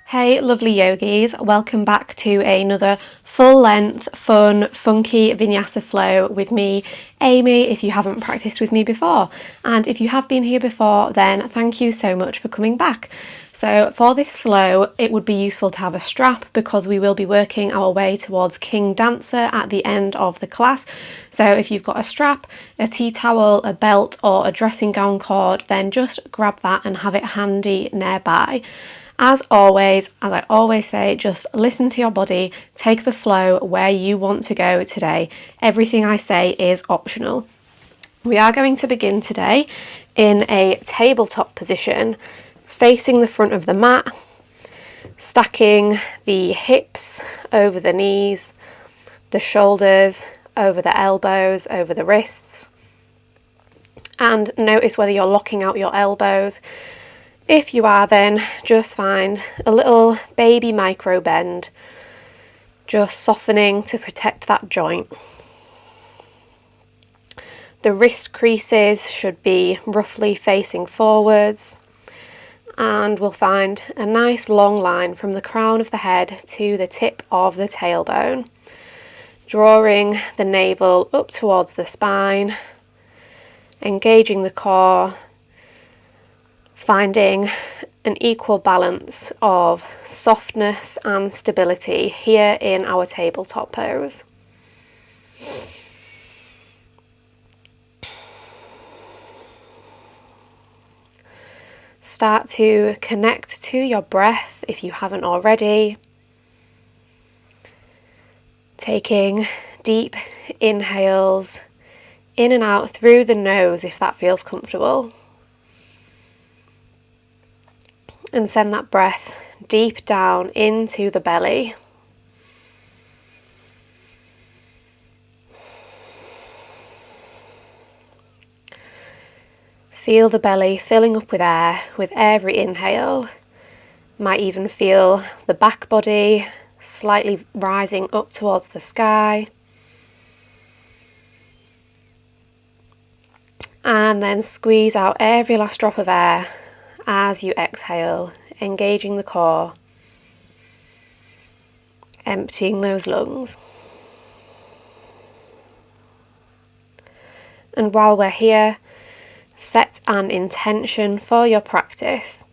Hey lovely yogis, welcome back to another full length, fun, funky Vinyasa flow with me, Amy, if you haven't practiced with me before. And if you have been here before, then thank you so much for coming back. So for this flow, it would be useful to have a strap because we will be working our way towards King Dancer at the end of the class. So if you've got a strap, a tea towel, a belt or a dressing gown cord, then just grab that and have it handy nearby. As always, as I always say, just listen to your body, take the flow where you want to go today. Everything I say is optional. We are going to begin today in a tabletop position, facing the front of the mat, stacking the hips over the knees, the shoulders over the elbows, over the wrists, and notice whether you're locking out your elbows. If you are, then just find a little baby micro bend, just softening to protect that joint. The wrist creases should be roughly facing forwards, and we'll find a nice long line from the crown of the head to the tip of the tailbone, drawing the navel up towards the spine, engaging the core, finding an equal balance of softness and stability here in our tabletop pose. Start to connect to your breath if you haven't already. Taking deep inhales in and out through the nose if that feels comfortable. And send that breath deep down into the belly. Feel the belly filling up with air with every inhale. Might even feel the back body slightly rising up towards the sky. And then squeeze out every last drop of air as you exhale, engaging the core, emptying those lungs. And while we're here, set an intention for your practice.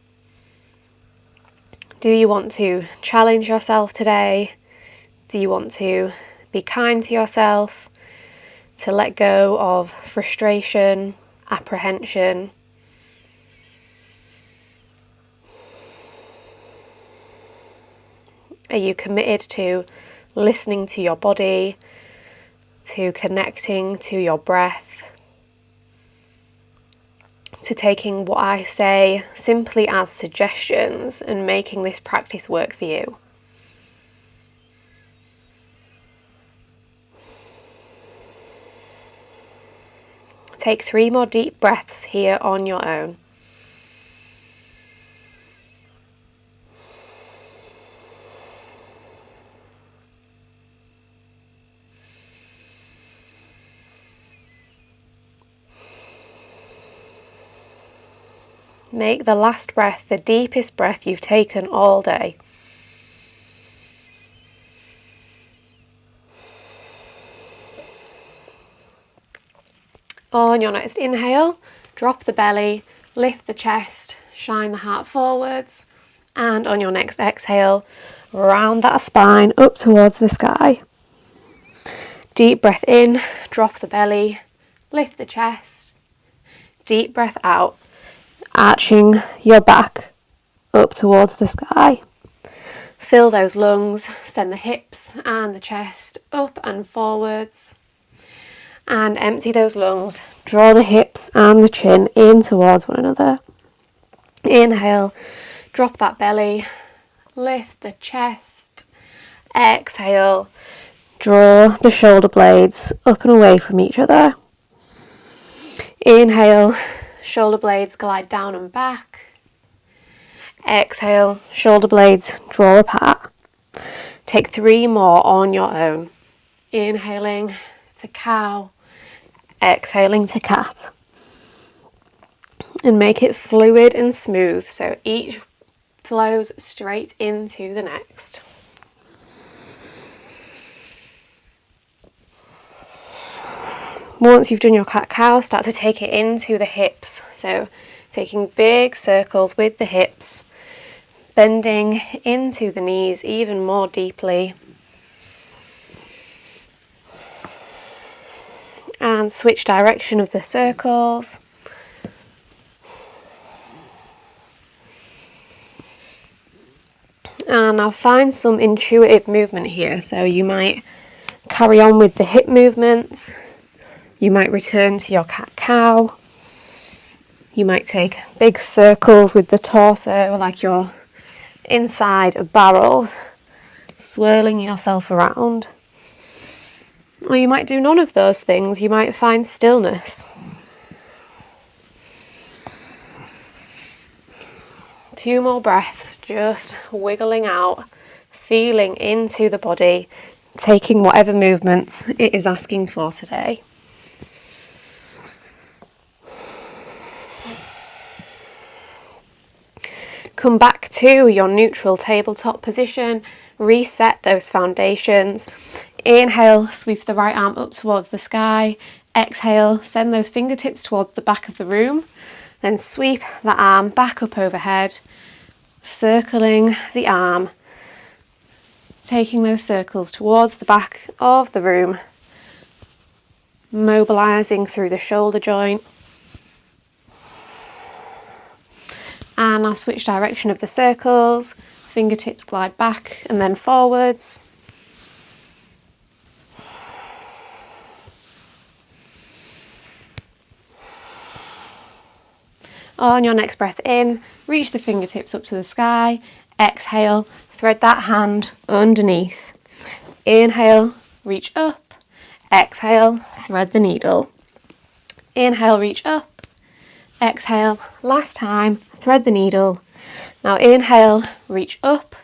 Do you want to challenge yourself today? Do you want to be kind to yourself? To let go of frustration, apprehension? Are you committed to listening to your body, to connecting to your breath, to taking what I say simply as suggestions and making this practice work for you? Take 3 more deep breaths here on your own. Make the last breath the deepest breath you've taken all day. On your next inhale, drop the belly, lift the chest, shine the heart forwards. And on your next exhale, round that spine up towards the sky. Deep breath in, drop the belly, lift the chest. Deep breath out, arching your back up towards the sky. Fill those lungs, send the hips and the chest up and forwards. And empty those lungs, draw the hips and the chin in towards one another. Inhale, drop that belly, lift the chest. Exhale, draw the shoulder blades up and away from each other. Inhale, shoulder blades glide down and back. Exhale, shoulder blades draw apart. Take 3 more on your own. Inhaling to cow, exhaling to cat. And make it fluid and smooth, so each flows straight into the next. Once you've done your cat-cow, start to take it into the hips. So taking big circles with the hips, bending into the knees even more deeply. And switch direction of the circles. And now find some intuitive movement here. So you might carry on with the hip movements. You might return to your cat-cow. You might take big circles with the torso, like you're inside a barrel, swirling yourself around. Or you might do none of those things. You might find stillness. 2 more breaths, just wiggling out, feeling into the body, taking whatever movements it is asking for today. Come back to your neutral tabletop position, reset those foundations. Inhale, sweep the right arm up towards the sky. Exhale, send those fingertips towards the back of the room. Then sweep the arm back up overhead, circling the arm, taking those circles towards the back of the room, mobilising through the shoulder joint. And I'll switch direction of the circles, fingertips glide back and then forwards. On your next breath in, reach the fingertips up to the sky. Exhale, thread that hand underneath. Inhale, reach up. Exhale, thread the needle. Inhale, reach up. Exhale, last time, thread the needle. Now inhale, reach up.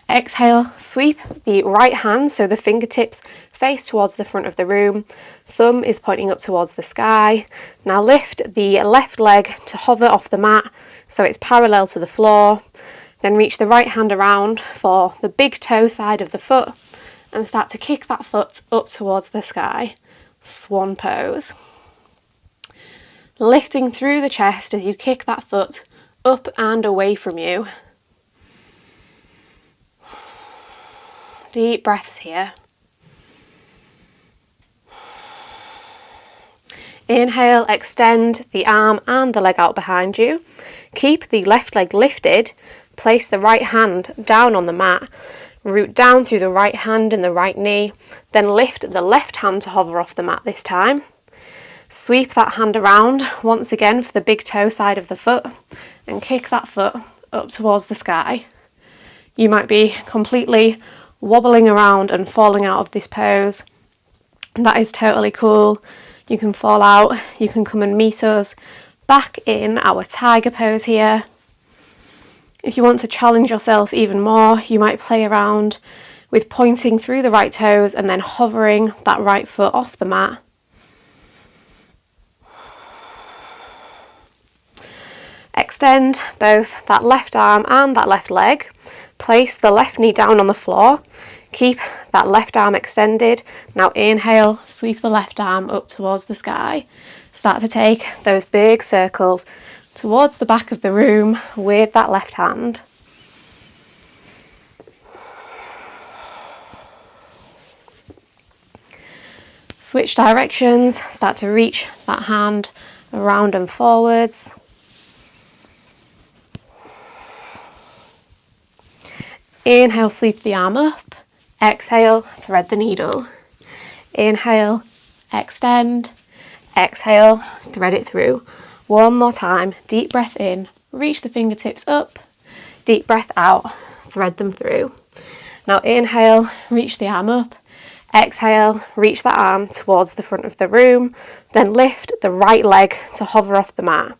Exhale, sweep the right hand so the fingertips face towards the front of the room. Thumb is pointing up towards the sky. Now lift the left leg to hover off the mat so it's parallel to the floor. Then reach the right hand around for the big toe side of the foot and start to kick that foot up towards the sky. Swan pose. Lifting through the chest as you kick that foot up and away from you. Deep breaths here. Inhale, extend the arm and the leg out behind you. Keep the left leg lifted. Place the right hand down on the mat. Root down through the right hand and the right knee. Then lift the left hand to hover off the mat this time. Sweep that hand around once again for the big toe side of the foot and kick that foot up towards the sky. You might be completely wobbling around and falling out of this pose. That is totally cool. You can fall out, you can come and meet us back in our tiger pose here. If you want to challenge yourself even more, you might play around with pointing through the right toes and then hovering that right foot off the mat. Extend both that left arm and that left leg. Place the left knee down on the floor. Keep that left arm extended. Now inhale, sweep the left arm up towards the sky. Start to take those big circles towards the back of the room with that left hand. Switch directions, start to reach that hand around and forwards. Inhale, sweep the arm up. Exhale, thread the needle. Inhale, extend. Exhale, thread it through. One more time, deep breath in, reach the fingertips up. Deep breath out, thread them through. Now inhale, reach the arm up. Exhale, reach that arm towards the front of the room. Then lift the right leg to hover off the mat.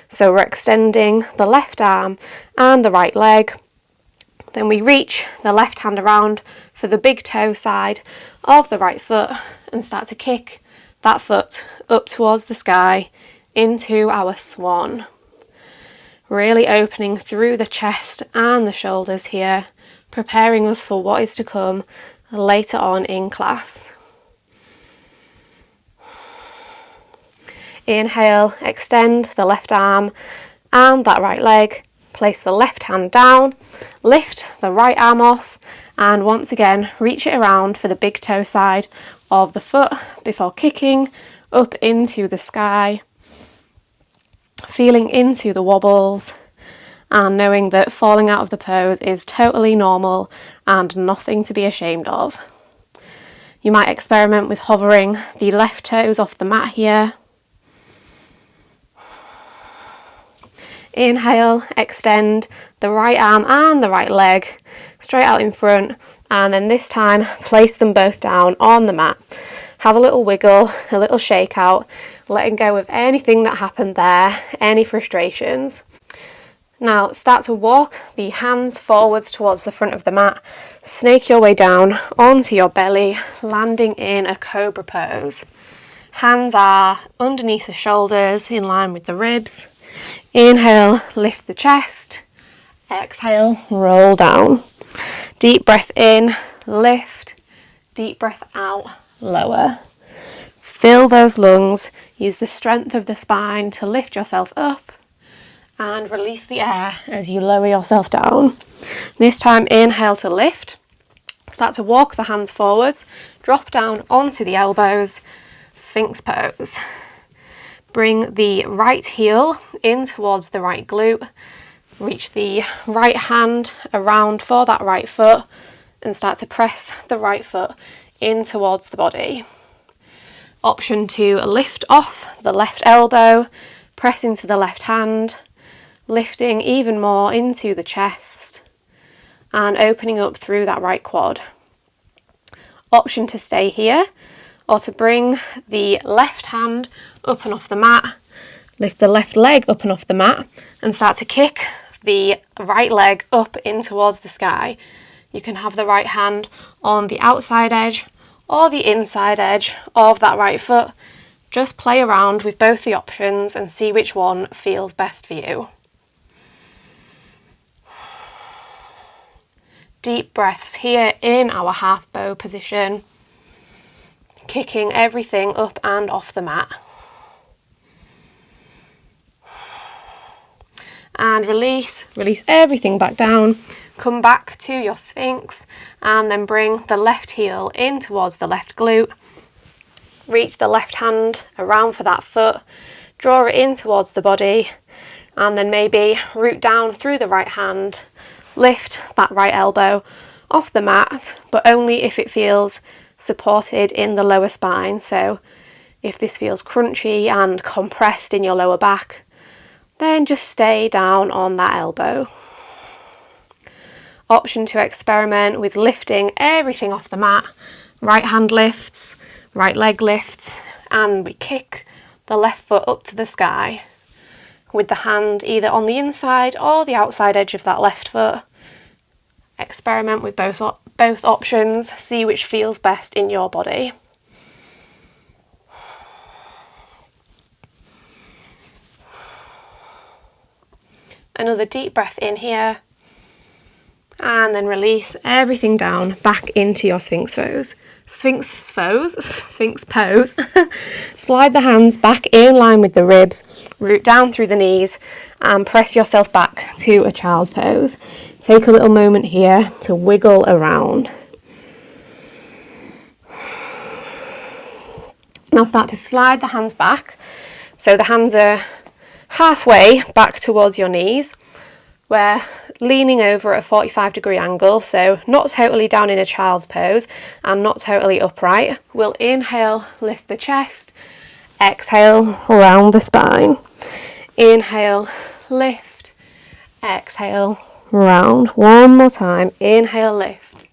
So we're extending the left arm and the right leg. Then we reach the left hand around for the big toe side of the right foot and start to kick that foot up towards the sky into our swan. Really opening through the chest and the shoulders here, preparing us for what is to come later on in class. Inhale, extend the left arm and that right leg. Place the left hand down, lift the right arm off, and once again reach it around for the big toe side of the foot before kicking up into the sky, feeling into the wobbles and knowing that falling out of the pose is totally normal and nothing to be ashamed of. You might experiment with hovering the left toes off the mat here. Inhale, extend the right arm and the right leg straight out in front, and then this time place them both down on the mat. Have a little wiggle, a little shake out, letting go of anything that happened there, any frustrations. Now start to walk the hands forwards towards the front of the mat, snake your way down onto your belly, landing in a cobra pose. Hands are underneath the shoulders in line with the ribs. Inhale, lift the chest. Exhale, roll down. Deep breath in, lift. Deep breath out, lower. Fill those lungs. Use the strength of the spine to lift yourself up and release the air as you lower yourself down. This time, inhale to lift. Start to walk the hands forwards. Drop down onto the elbows. Sphinx pose. Bring the right heel in towards the right glute. Reach the right hand around for that right foot and start to press the right foot in towards the body. Option to lift off the left elbow, press into the left hand, lifting even more into the chest and opening up through that right quad. Option to stay here, or to bring the left hand up and off the mat, lift the left leg up and off the mat and start to kick the right leg up in towards the sky. You can have the right hand on the outside edge or the inside edge of that right foot. Just play around with both the options and see which one feels best for you. Deep breaths here in our half bow position, kicking everything up and off the mat. And release everything back down. Come back to your sphinx and then bring the left heel in towards the left glute. Reach the left hand around for that foot, draw it in towards the body, and then maybe root down through the right hand, lift that right elbow off the mat, but only if it feels supported in the lower spine. So if this feels crunchy and compressed in your lower back, then just stay down on that elbow. Option to experiment with lifting everything off the mat. Right hand lifts, right leg lifts, and we kick the left foot up to the sky with the hand either on the inside or the outside edge of that left foot. Experiment with both options, see which feels best in your body. Another deep breath in here, and then release everything down back into your sphinx pose. Sphinx pose. Slide the hands back in line with the ribs, root down through the knees, and press yourself back to a child's pose. Take a little moment here to wiggle around. Now start to slide the hands back, so the hands are halfway back towards your knees. We're leaning over at a 45-degree angle, so not totally down in a child's pose and not totally upright. We'll inhale, lift the chest. Exhale, round the spine. Inhale, lift. Exhale, round. One more time. Inhale, lift.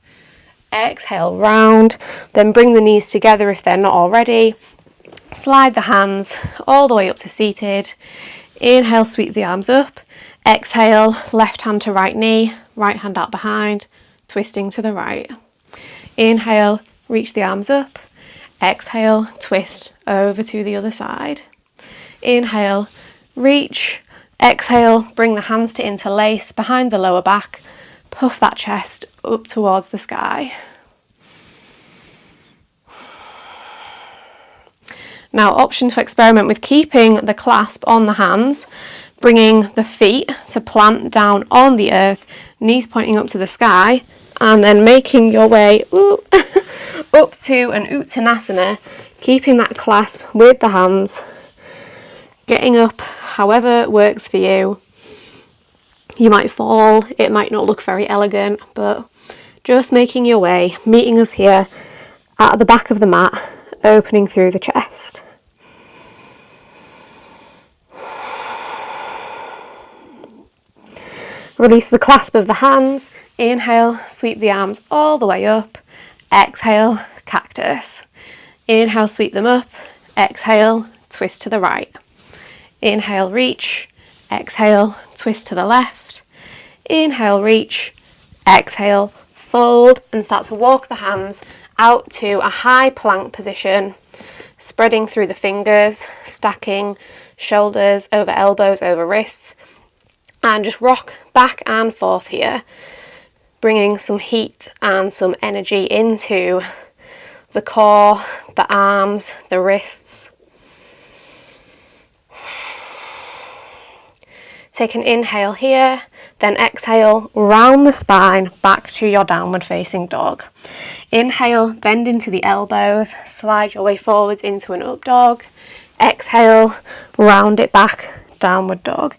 Exhale, round. Then bring the knees together if they're not already. Slide the hands all the way up to seated. Inhale, sweep the arms up. Exhale, left hand to right knee, right hand out behind, twisting to the right. Inhale, reach the arms up. Exhale, twist over to the other side. Inhale, reach, Exhale, bring the hands to interlace behind the lower back. Puff that chest up towards the sky. Now, option to experiment with keeping the clasp on the hands, bringing the feet to plant down on the earth, knees pointing up to the sky, and then making your way up to an Uttanasana, keeping that clasp with the hands, getting up however works for you. You might fall, it might not look very elegant, but just making your way, meeting us here at the back of the mat, opening through the chest. Release the clasp of the hands. Inhale, sweep the arms all the way up. Exhale, cactus. Inhale, sweep them up. Exhale, twist to the right. Inhale, reach. Exhale, twist to the left. Inhale, reach. Exhale, fold and start to walk the hands out to a high plank position, spreading through the fingers, stacking shoulders over elbows over wrists, and just rock back and forth here, bringing some heat and some energy into the core, the arms, the wrists. Take an inhale here, then exhale, round the spine back to your downward facing dog. Inhale, bend into the elbows, slide your way forwards into an up dog. Exhale, round it back, downward dog.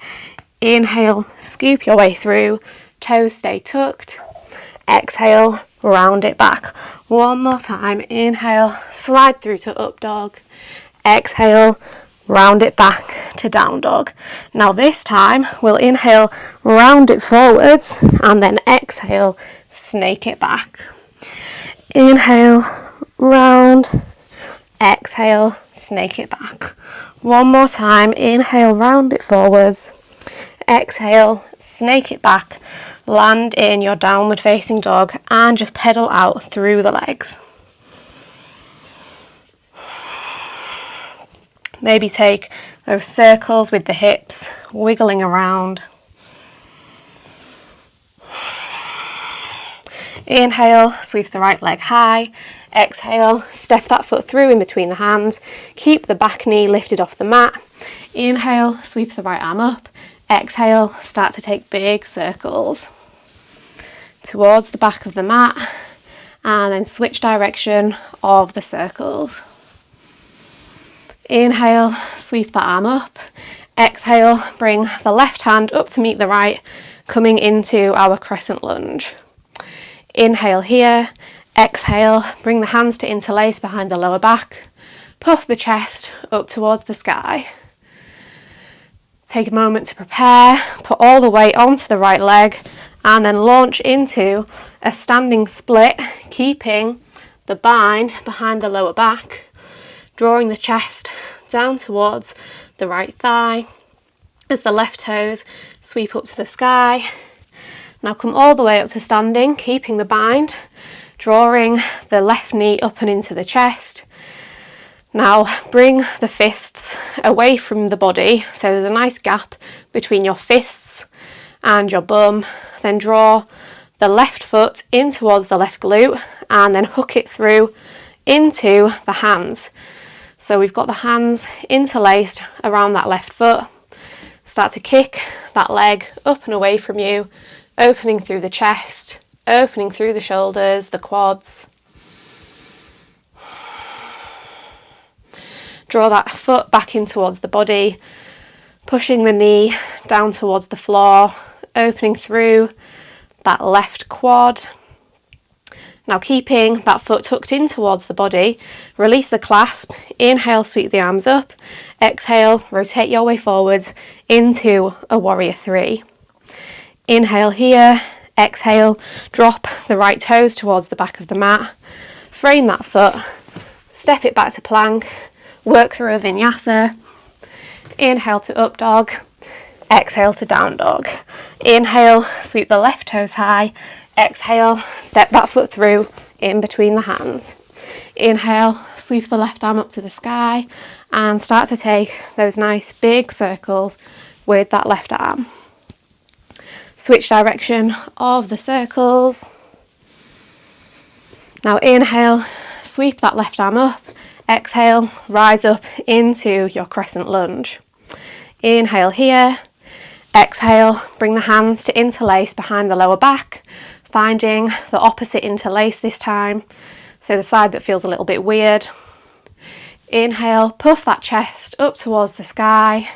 Inhale, scoop your way through, toes stay tucked. Exhale, round it back. One more time, inhale, slide through to up dog. Exhale, round it back to down dog. Now this time, we'll inhale, round it forwards, and then exhale, snake it back. Inhale, round, exhale, snake it back. One more time, inhale, round it forwards. Exhale, snake it back, land in your downward facing dog and just pedal out through the legs. Maybe take those circles with the hips, wiggling around. Inhale, sweep the right leg high. Exhale, step that foot through in between the hands. Keep the back knee lifted off the mat. Inhale, sweep the right arm up. Exhale, start to take big circles towards the back of the mat and then switch direction of the circles. Inhale, sweep that arm up. Exhale, bring the left hand up to meet the right, coming into our crescent lunge. Inhale here. Exhale, bring the hands to interlace behind the lower back. Puff the chest up towards the sky. Take a moment to prepare, put all the weight onto the right leg and then launch into a standing split, keeping the bind behind the lower back, drawing the chest down towards the right thigh as the left toes sweep up to the sky. Now come all the way up to standing, keeping the bind, drawing the left knee up and into the chest. Now bring the fists away from the body, so there's a nice gap between your fists and your bum. Then draw the left foot in towards the left glute and then hook it through into the hands. So we've got the hands interlaced around that left foot. Start to kick that leg up and away from you, opening through the chest, opening through the shoulders, the quads. Draw that foot back in towards the body, pushing the knee down towards the floor, opening through that left quad. Now keeping that foot tucked in towards the body, release the clasp, inhale, sweep the arms up, exhale, rotate your way forwards into a warrior three. Inhale here, exhale, drop the right toes towards the back of the mat, frame that foot, step it back to plank, work through a vinyasa. Inhale to up dog, exhale to down dog. Inhale, sweep the left toes high. Exhale, step that foot through in between the hands. Inhale, sweep the left arm up to the sky and start to take those nice big circles with that left arm. Switch direction of the circles. Now inhale, sweep that left arm up. Exhale, rise up into your crescent lunge. Inhale here. Exhale, bring the hands to interlace behind the lower back, finding the opposite interlace this time, so the side that feels a little bit weird. Inhale, puff that chest up towards the sky.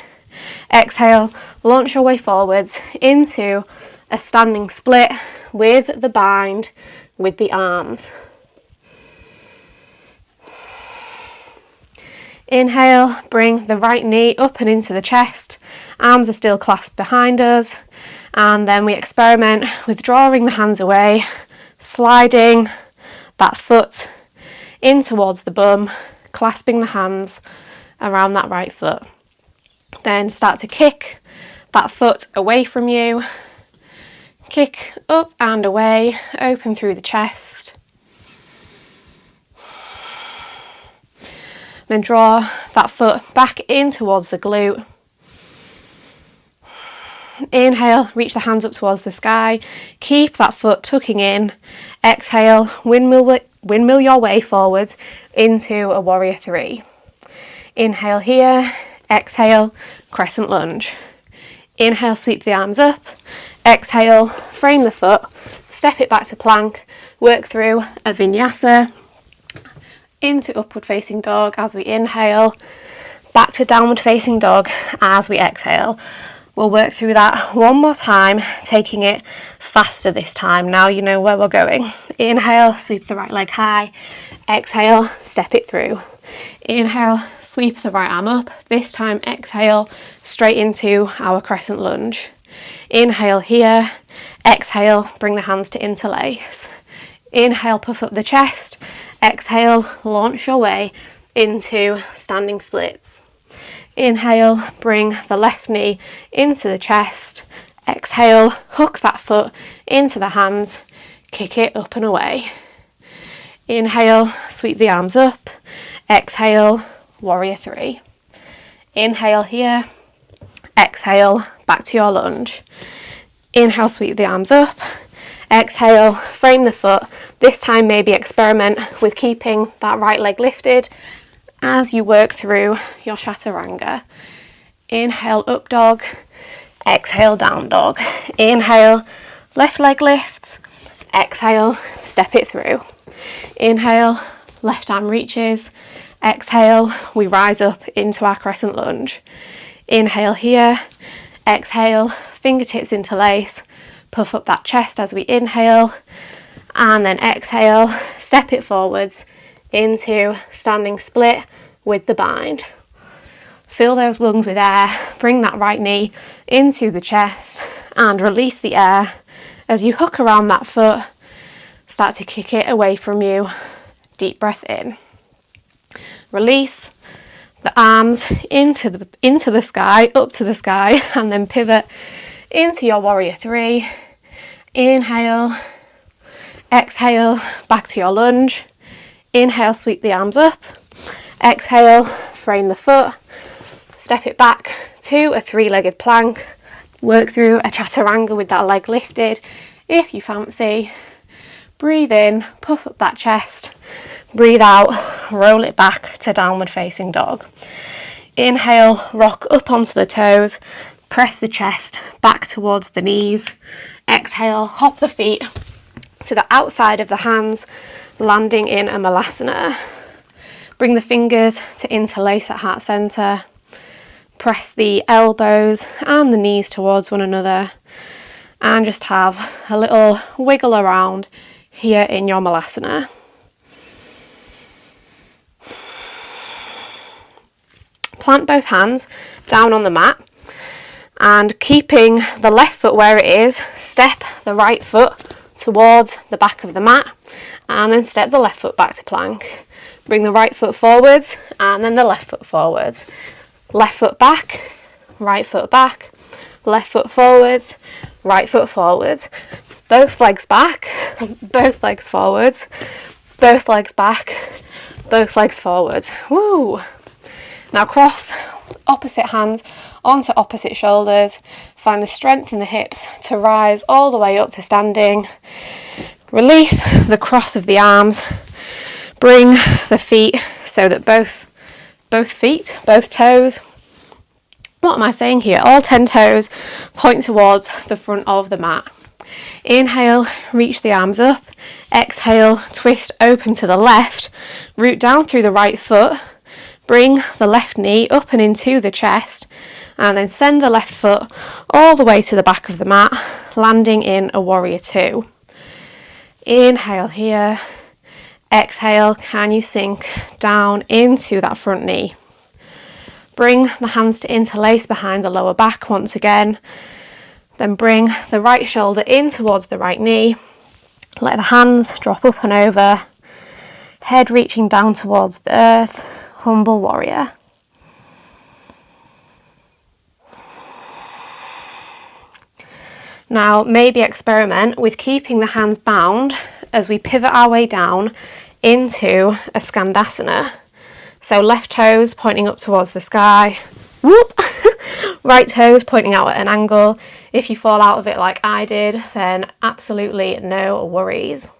Exhale, launch your way forwards into a standing split with the bind with the arms. Inhale, bring the right knee up and into the chest. Arms are still clasped behind us. And then we experiment with drawing the hands away, sliding that foot in towards the bum, clasping the hands around that right foot. Then start to kick that foot away from you. Kick up and away, open through the chest. Then draw that foot back in towards the glute. Inhale, reach the hands up towards the sky. Keep that foot tucking in. Exhale, windmill your way forwards into a warrior three. Inhale here. Exhale, crescent lunge. Inhale, sweep the arms up. Exhale, frame the foot. Step it back to plank. Work through a vinyasa. Into upward facing dog as we inhale, back to downward facing dog as we exhale. We'll work through that one more time, taking it faster this time. Now you know where we're going. Inhale, sweep the right leg high. Exhale, step it through. Inhale, sweep the right arm up. This time exhale, straight into our crescent lunge. Inhale here. Exhale, bring the hands to interlace. Inhale, puff up the chest. Exhale, launch your way into standing splits. Inhale, bring the left knee into the chest. Exhale, hook that foot into the hands. Kick it up and away. Inhale, sweep the arms up. Exhale, warrior three. Inhale here. Exhale, back to your lunge. Inhale, sweep the arms up. Exhale, frame the foot. This time maybe experiment with keeping that right leg lifted as you work through your chaturanga. Inhale, up dog. Exhale, down dog. Inhale, left leg lifts. Exhale, step it through. Inhale, left arm reaches. Exhale, we rise up into our crescent lunge. Inhale here. Exhale, fingertips interlace. Puff up that chest as we inhale, and then exhale, step it forwards into standing split with the bind. Fill those lungs with air, bring that right knee into the chest and release the air as you hook around that foot. Start to kick it away from you. Deep breath in. Release the arms into the sky, up to the sky, and then pivot into your warrior three. Inhale, exhale, back to your lunge. Inhale, sweep the arms up. Exhale, frame the foot. Step it back to a three-legged plank. Work through a chaturanga with that leg lifted if you fancy. Breathe in, puff up that chest. Breathe out, roll it back to downward facing dog. Inhale, rock up onto the toes. Press the chest back towards the knees. Exhale, hop the feet to the outside of the hands, landing in a malasana. Bring the fingers to interlace at heart center. Press the elbows and the knees towards one another. And just have a little wiggle around here in your malasana. Plant both hands down on the mat. And keeping the left foot where it is, step the right foot towards the back of the mat and then step the left foot back to plank. Bring the right foot forwards and then the left foot forwards. Left foot back, right foot back, left foot forwards, right foot forwards. Both legs back, both legs forwards, both legs back, both legs forwards. Woo! Now cross opposite hands onto opposite shoulders. Find the strength in the hips to rise all the way up to standing. Release the cross of the arms. Bring the feet so that both feet, both toes, what am I saying here? All 10 toes point towards the front of the mat. Inhale, reach the arms up. Exhale, twist open to the left. Root down through the right foot. Bring the left knee up and into the chest. And then send the left foot all the way to the back of the mat, landing in a warrior two. Inhale here. Exhale, can you sink down into that front knee? Bring the hands to interlace behind the lower back once again. Then bring the right shoulder in towards the right knee. Let the hands drop up and over. Head reaching down towards the earth. Humble warrior. Now, maybe experiment with keeping the hands bound as we pivot our way down into a Skandasana. So left toes pointing up towards the sky. Whoop! Right toes pointing out at an angle. If you fall out of it like I did, then absolutely no worries.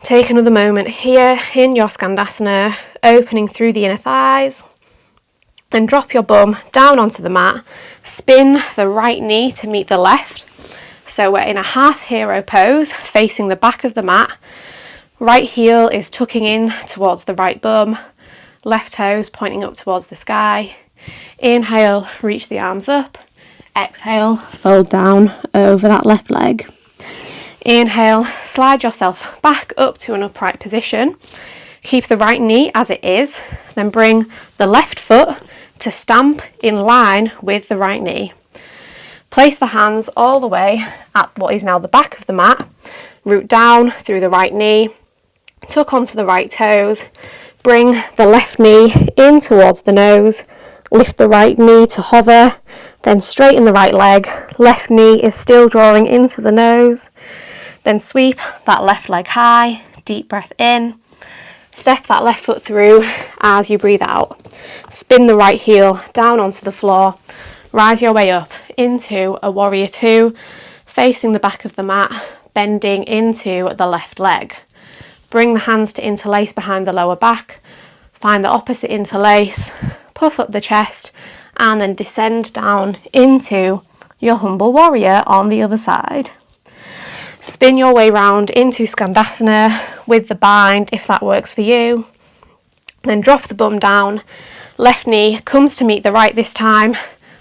Take another moment here in your Skandasana, opening through the inner thighs. Then drop your bum down onto the mat. Spin the right knee to meet the left. So we're in a half hero pose, facing the back of the mat. Right heel is tucking in towards the right bum. Left toes pointing up towards the sky. Inhale, reach the arms up. Exhale, fold down over that left leg. Inhale, slide yourself back up to an upright position. Keep the right knee as it is. Then bring the left foot to stamp in line with the right knee. Place the hands all the way at what is now the back of the mat. Root down through the right knee. Tuck onto the right toes. Bring the left knee in towards the nose. Lift the right knee to hover. Then straighten the right leg. Left knee is still drawing into the nose. Then sweep that left leg high. Deep breath in. Step that left foot through as you breathe out. Spin the right heel down onto the floor. Rise your way up into a warrior two, facing the back of the mat, bending into the left leg. Bring the hands to interlace behind the lower back. Find the opposite interlace. Puff up the chest and then descend down into your humble warrior on the other side. Spin your way round into Skandasana with the bind if that works for you. Then drop the bum down. Left knee comes to meet the right this time,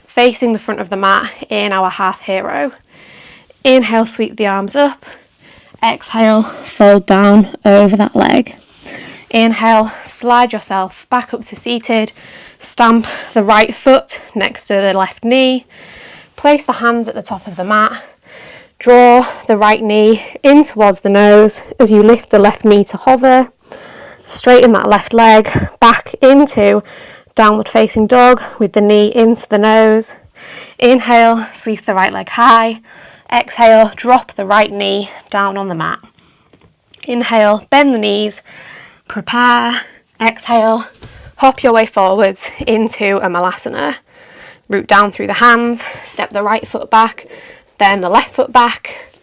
facing the front of the mat in our half hero. Inhale, sweep the arms up. Exhale, fold down over that leg. Inhale, slide yourself back up to seated. Stamp the right foot next to the left knee. Place the hands at the top of the mat. Draw the right knee in towards the nose as you lift the left knee to hover. Straighten that left leg back into downward facing dog with the knee into the nose. Inhale, sweep the right leg high. Exhale, drop the right knee down on the mat. Inhale, bend the knees. Prepare. Exhale, hop your way forwards into a Malasana. Root down through the hands. Step the right foot back. Then the left foot back,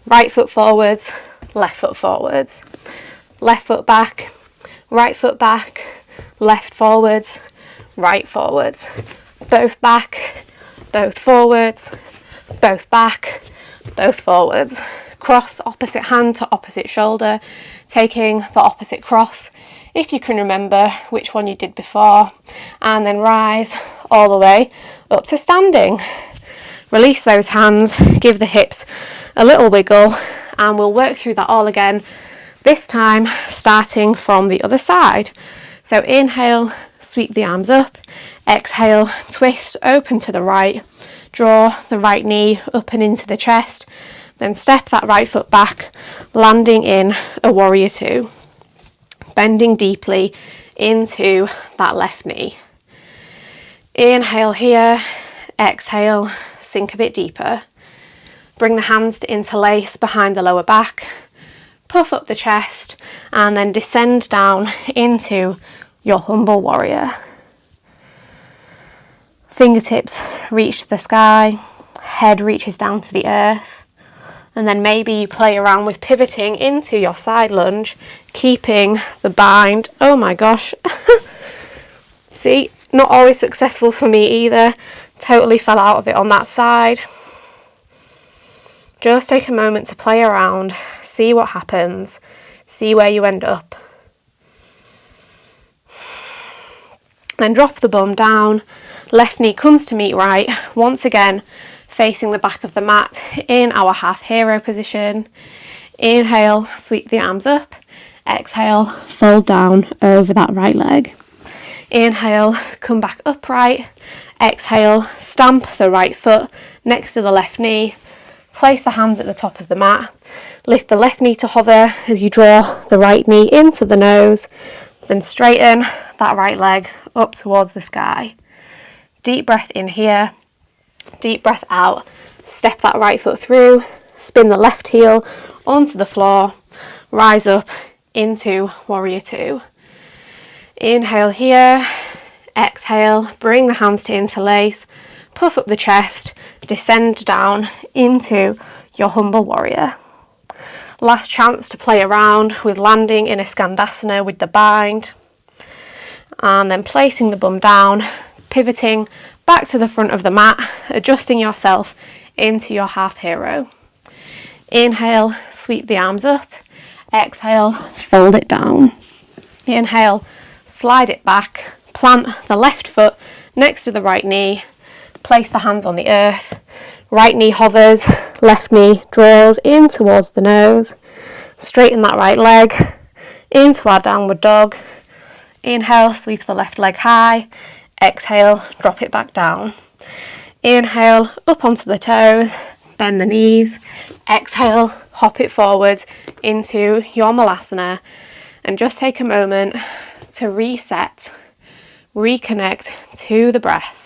right foot forwards, left foot forwards, left foot back, right foot back, left forwards, right forwards, both back, both forwards, both back, both forwards. Cross opposite hand to opposite shoulder, taking the opposite cross if you can remember which one you did before, and then rise all the way up to standing. Release those hands, give the hips a little wiggle, and we'll work through that all again, this time starting from the other side. So inhale, sweep the arms up. Exhale, twist, open to the right. Draw the right knee up and into the chest. Then step that right foot back, landing in a warrior two. Bending deeply into that left knee. Inhale here. Exhale, sink a bit deeper. Bring the hands to interlace behind the lower back. Puff up the chest and then descend down into your humble warrior. Fingertips reach to the sky, head reaches down to the earth, and then maybe you play around with pivoting into your side lunge, keeping the bind. Oh my gosh. See, not always successful for me either. Totally fell out of it on that side. Just take a moment to play around, see what happens, see where you end up. Then drop the bum down, left knee comes to meet right, once again facing the back of the mat in our half hero position. Inhale, sweep the arms up. Exhale, fold down over that right leg. Inhale, come back upright. Exhale, stamp the right foot next to the left knee. Place the hands at the top of the mat. Lift the left knee to hover as you draw the right knee into the nose. Then straighten that right leg up towards the sky. Deep breath in here. Deep breath out. Step that right foot through. Spin the left heel onto the floor. Rise up into Warrior Two. Inhale here. Exhale. Bring the hands to interlace. Puff up the chest. Descend down into your humble warrior. Last chance to play around with landing in a Skandasana with the bind. And then placing the bum down, pivoting back to the front of the mat, adjusting yourself into your half hero. Inhale, sweep the arms up. Exhale, fold it down. Inhale, slide it back. Plant the left foot next to the right knee. Place the hands on the earth. Right knee hovers, left knee draws in towards the nose. Straighten that right leg into our downward dog. Inhale, sweep the left leg high. Exhale, drop it back down. Inhale, up onto the toes, bend the knees. Exhale, hop it forwards into your Malasana. And just take a moment to reset, reconnect to the breath.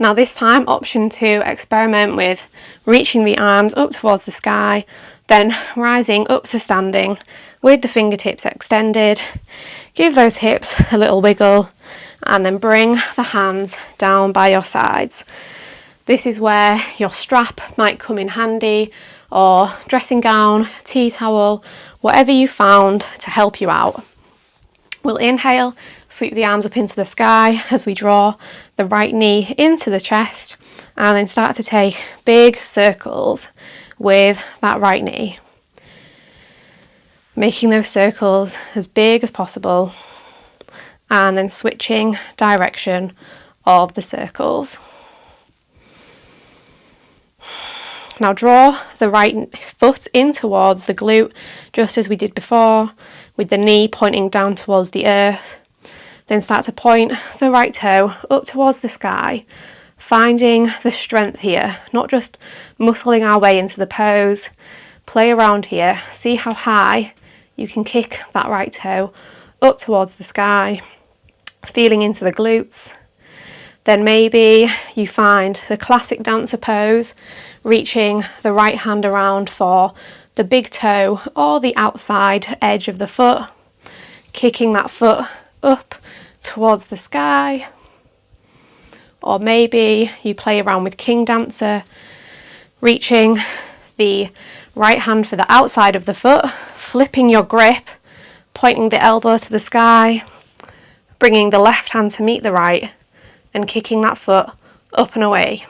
Now this time, option 2, experiment with reaching the arms up towards the sky, then rising up to standing with the fingertips extended. Give those hips a little wiggle and then bring the hands down by your sides. This is where your strap might come in handy, or dressing gown, tea towel, whatever you found to help you out. We'll inhale, sweep the arms up into the sky as we draw the right knee into the chest, and then start to take big circles with that right knee. Making those circles as big as possible, and then switching direction of the circles. Now draw the right foot in towards the glute, just as we did before, with the knee pointing down towards the earth. Then start to point the right toe up towards the sky, finding the strength here, not just muscling our way into the pose. Play around here, see how high you can kick that right toe up towards the sky, feeling into the glutes. Then maybe you find the classic dancer pose, reaching the right hand around for the big toe or the outside edge of the foot, kicking that foot up towards the sky. Or maybe you play around with king dancer, reaching the right hand for the outside of the foot, flipping your grip, pointing the elbow to the sky, bringing the left hand to meet the right, and kicking that foot up and away.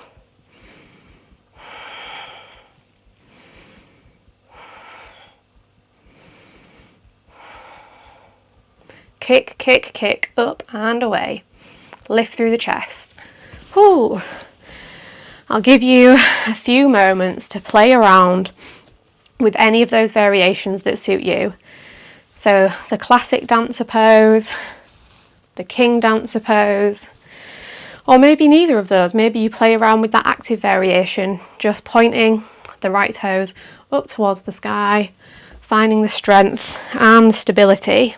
Kick, kick, kick, up and away. Lift through the chest. Ooh. I'll give you a few moments to play around with any of those variations that suit you. So the classic dancer pose, the king dancer pose, or maybe neither of those. Maybe you play around with that active variation, just pointing the right toes up towards the sky, finding the strength and the stability.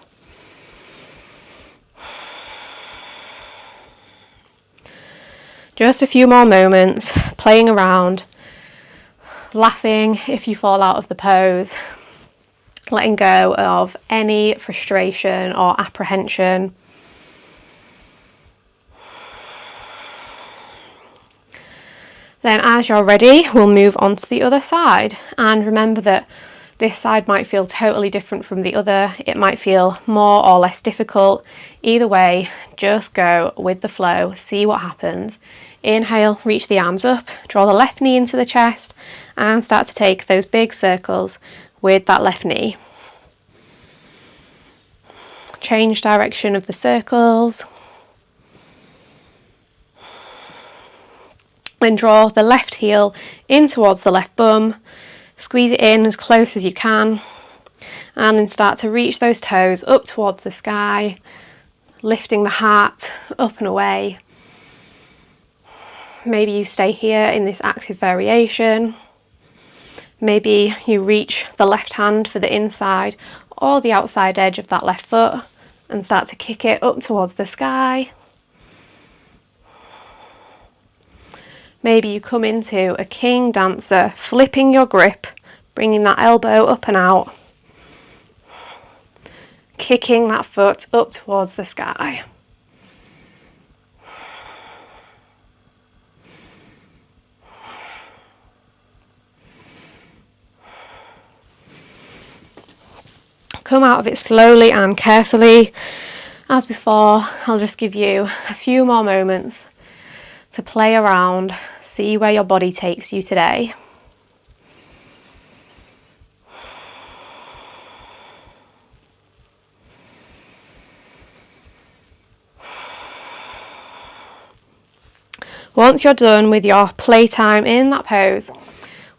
Just a few more moments, playing around, laughing if you fall out of the pose, letting go of any frustration or apprehension. Then as you're ready, we'll move on to the other side. And remember that this side might feel totally different from the other. It might feel more or less difficult. Either way, just go with the flow, see what happens. Inhale, reach the arms up, draw the left knee into the chest and start to take those big circles with that left knee. Change direction of the circles. Then draw the left heel in towards the left bum. Squeeze it in as close as you can. And then start to reach those toes up towards the sky, lifting the heart up and away. Maybe you stay here in this active variation. Maybe you reach the left hand for the inside or the outside edge of that left foot and start to kick it up towards the sky. Maybe you come into a king dancer, flipping your grip, bringing that elbow up and out, kicking that foot up towards the sky. Come out of it slowly and carefully. As before, I'll just give you a few more moments to play around, see where your body takes you today. Once you're done with your playtime in that pose,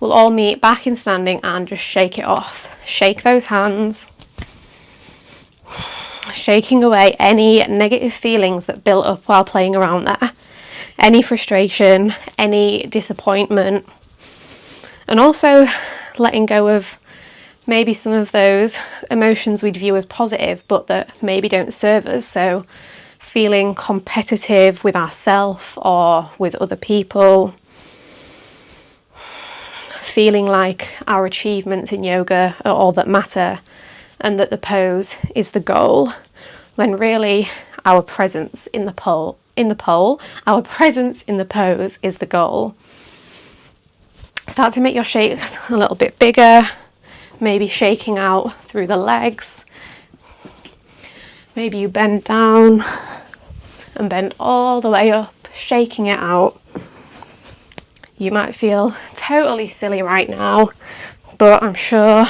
we'll all meet back in standing and just shake it off. Shake those hands, shaking away any negative feelings that built up while playing around there. Any frustration, any disappointment, and also letting go of maybe some of those emotions we'd view as positive but that maybe don't serve us. So feeling competitive with ourselves or with other people, feeling like our achievements in yoga are all that matter and that the pose is the goal, when really our presence in the pose is the goal. Start to make your shakes a little bit bigger, maybe shaking out through the legs. Maybe you bend down and bend all the way up, shaking it out. You might feel totally silly right now, but I'm sure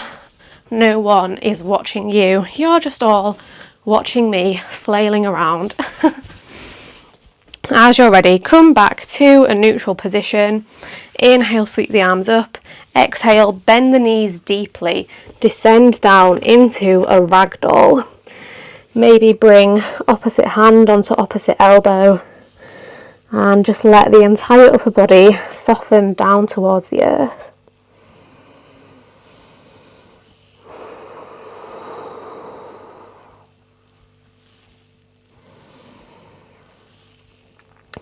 no one is watching you. You're just all watching me flailing around. As you're ready, come back to a neutral position. Inhale, sweep the arms up. Exhale, bend the knees deeply. Descend down into a ragdoll. Maybe bring opposite hand onto opposite elbow. And just let the entire upper body soften down towards the earth.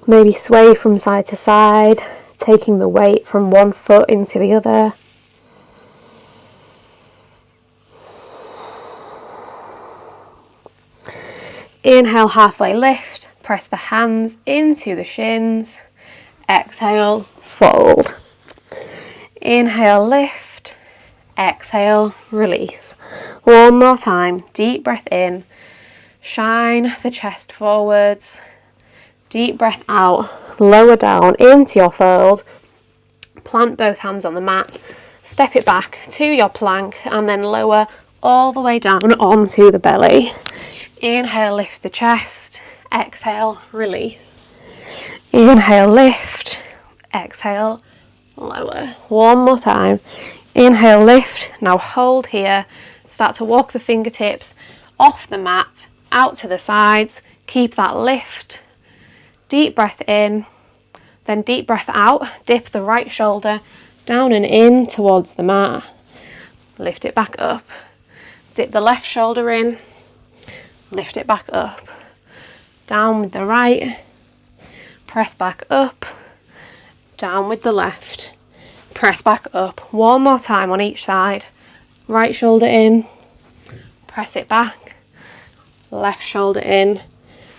Maybe sway from side to side, taking the weight from one foot into the other. Inhale, halfway lift, press the hands into the shins. Exhale, fold. Inhale, lift. Exhale, release. One more time, deep breath in. Shine the chest forwards. Deep breath out, lower down into your fold. Plant both hands on the mat. Step it back to your plank and then lower all the way down onto the belly. Inhale, lift the chest. Exhale, release. Inhale, lift. Exhale, lower. One more time. Inhale, lift. Now hold here. Start to walk the fingertips off the mat, out to the sides. Keep that lift. Deep breath in, then deep breath out. Dip the right shoulder down and in towards the mat. Lift it back up. Dip the left shoulder in. Lift it back up. Down with the right. Press back up. Down with the left. Press back up. One more time on each side. Right shoulder in. Press it back. Left shoulder in.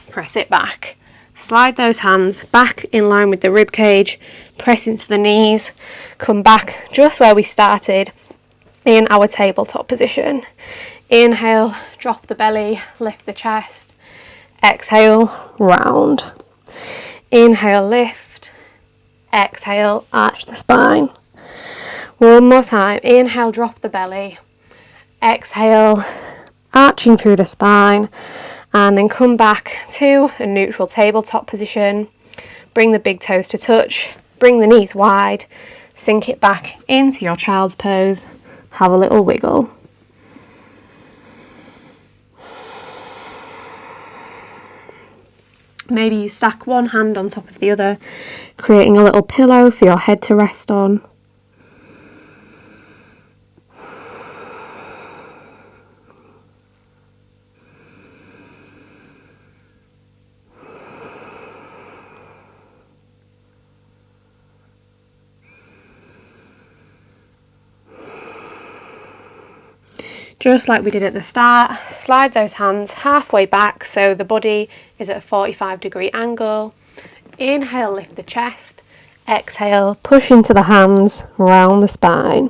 Press it back. Slide those hands back in line with the rib cage, press into the knees, come back just where we started in our tabletop position. Inhale, drop the belly, lift the chest. Exhale, round. Inhale, lift. Exhale, arch the spine. One more time. Inhale, drop the belly. Exhale, arching through the spine. And then come back to a neutral tabletop position. Bring the big toes to touch. Bring the knees wide. Sink it back into your child's pose. Have a little wiggle. Maybe you stack one hand on top of the other, creating a little pillow for your head to rest on. Just like we did at the start, slide those hands halfway back so the body is at a 45-degree angle. Inhale, lift the chest. Exhale, push into the hands, round the spine.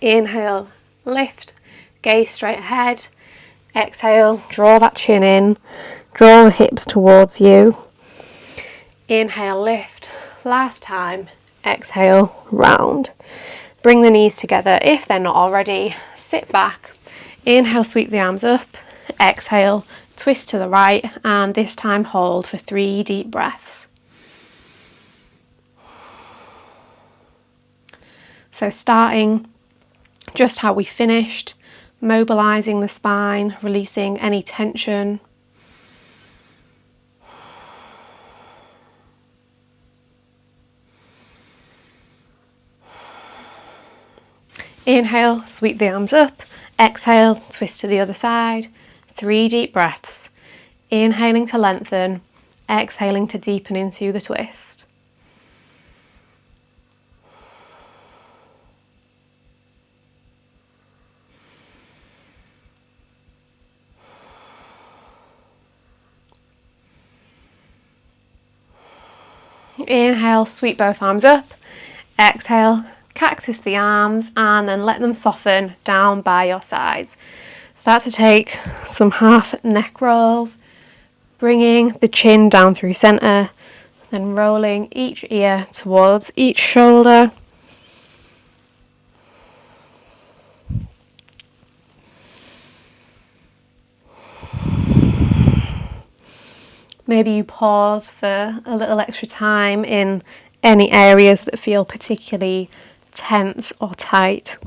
Inhale, lift, gaze straight ahead. Exhale, draw that chin in, draw the hips towards you. Inhale, lift. Last time. Exhale, round. Bring the knees together if they're not already. Sit back. Inhale, sweep the arms up. Exhale, twist to the right, and this time hold for 3 deep breaths. So starting just how we finished, mobilizing the spine, releasing any tension. Inhale, sweep the arms up. Exhale, twist to the other side. 3 deep breaths. Inhaling to lengthen. Exhaling to deepen into the twist. Inhale, sweep both arms up. Exhale, cactus the arms, and then let them soften down by your sides. Start to take some half neck rolls, bringing the chin down through center, then rolling each ear towards each shoulder. Maybe you pause for a little extra time in any areas that feel particularly tense or tight.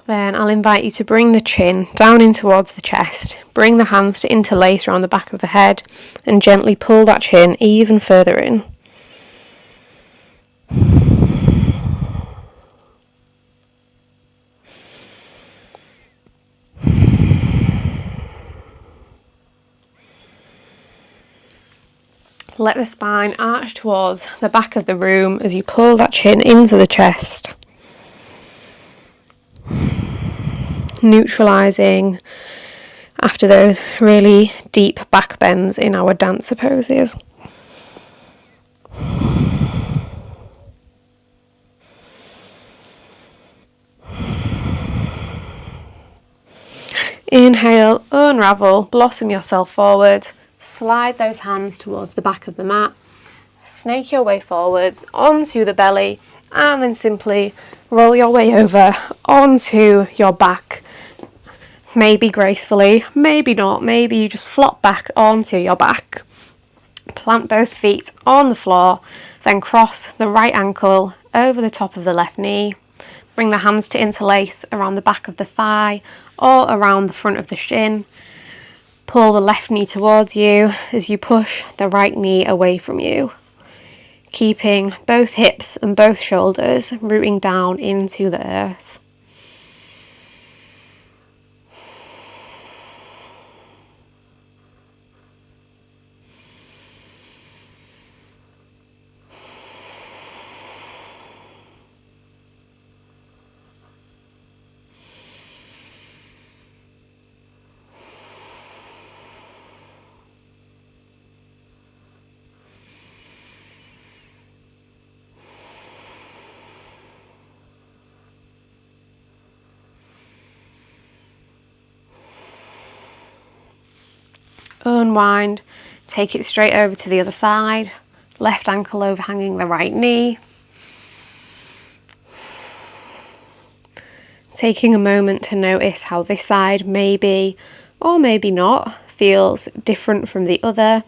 Then I'll invite you to bring the chin down in towards the chest, bring the hands to interlace around the back of the head, and gently pull that chin even further in. Let the spine arch towards the back of the room as you pull that chin into the chest. Neutralising after those really deep back bends in our dancer poses. Inhale, unravel, blossom yourself forward. Slide those hands towards the back of the mat. Snake your way forwards onto the belly, and then simply roll your way over onto your back. Maybe gracefully, maybe not, maybe you just flop back onto your back. Plant both feet on the floor, then cross the right ankle over the top of the left knee. Bring the hands to interlace around the back of the thigh or around the front of the shin. Pull the left knee towards you as you push the right knee away from you. Keeping both hips and both shoulders rooting down into the earth. Unwind, take it straight over to the other side, left ankle overhanging the right knee. Taking a moment to notice how this side maybe, or maybe not, feels different from the other.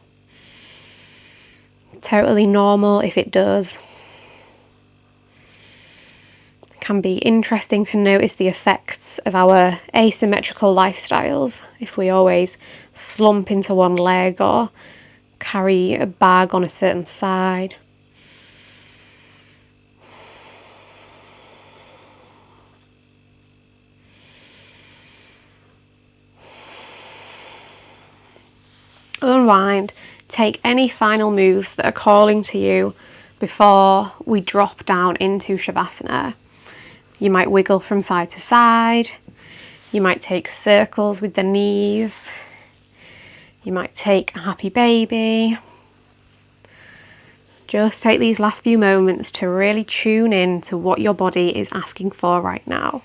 Totally normal if it does. It can be interesting to notice the effects of our asymmetrical lifestyles. If we always slump into one leg or carry a bag on a certain side. Unwind, take any final moves that are calling to you before we drop down into Shavasana. You might wiggle from side to side, you might take circles with the knees, you might take a happy baby. Just take these last few moments to really tune in to what your body is asking for right now.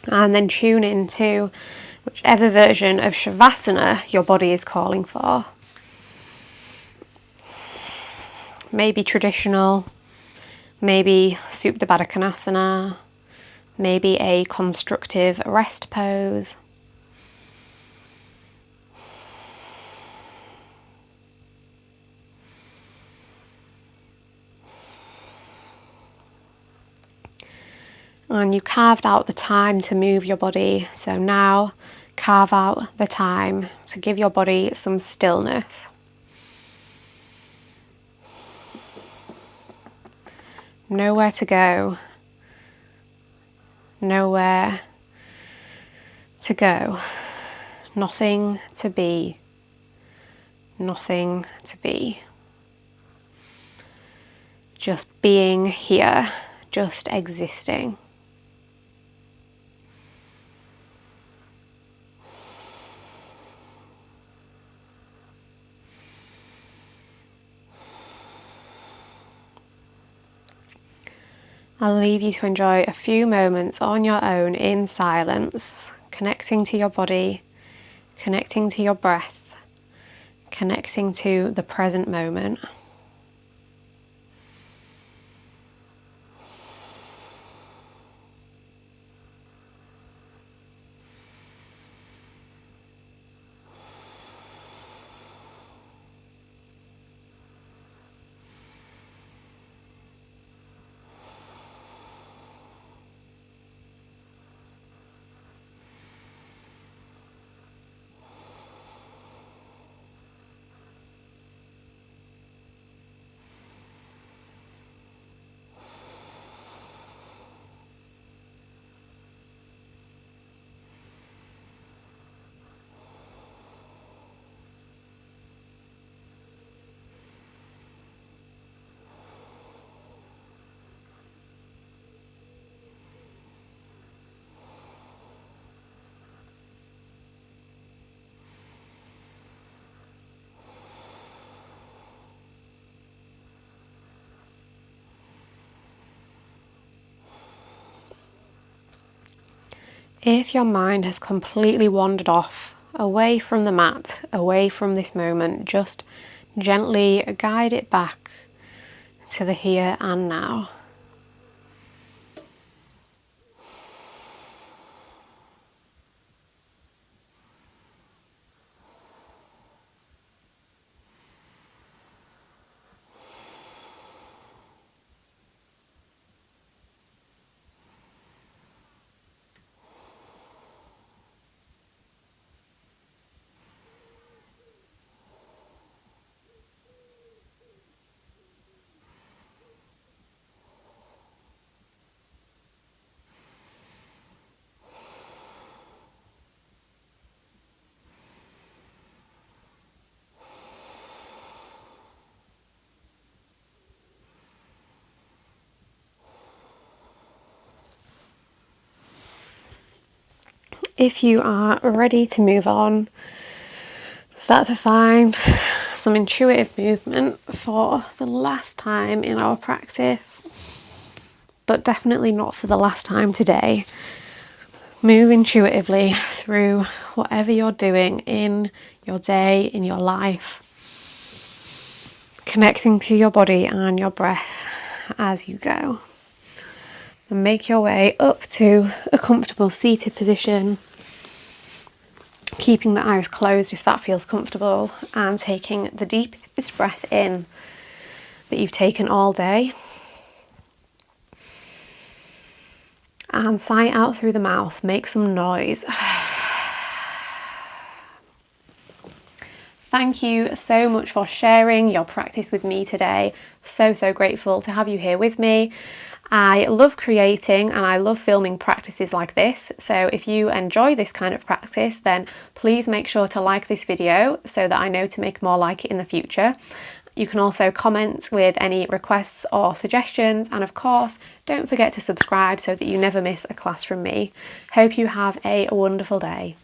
And then tune into whichever version of Shavasana your body is calling for. Maybe traditional, maybe Supta Baddha Konasana, maybe a constructive rest pose. And you carved out the time to move your body, so now carve out the time to give your body some stillness. Nowhere to go, nowhere to go, nothing to be, nothing to be. Just being here, just existing. I'll leave you to enjoy a few moments on your own in silence, connecting to your body, connecting to your breath, connecting to the present moment. If your mind has completely wandered off, away from the mat, away from this moment, just gently guide it back to the here and now. If you are ready to move on, start to find some intuitive movement for the last time in our practice, but definitely not for the last time today. Move intuitively through whatever you're doing in your day, in your life, connecting to your body and your breath as you go. And make your way up to a comfortable seated position, keeping the eyes closed if that feels comfortable, and taking the deepest breath in that you've taken all day. And sigh out through the mouth, make some noise. Thank you so much for sharing your practice with me today. So grateful to have you here with me. I love creating and I love filming practices like this. So if you enjoy this kind of practice, then please make sure to like this video so that I know to make more like it in the future. You can also comment with any requests or suggestions, and of course, don't forget to subscribe so that you never miss a class from me. Hope you have a wonderful day.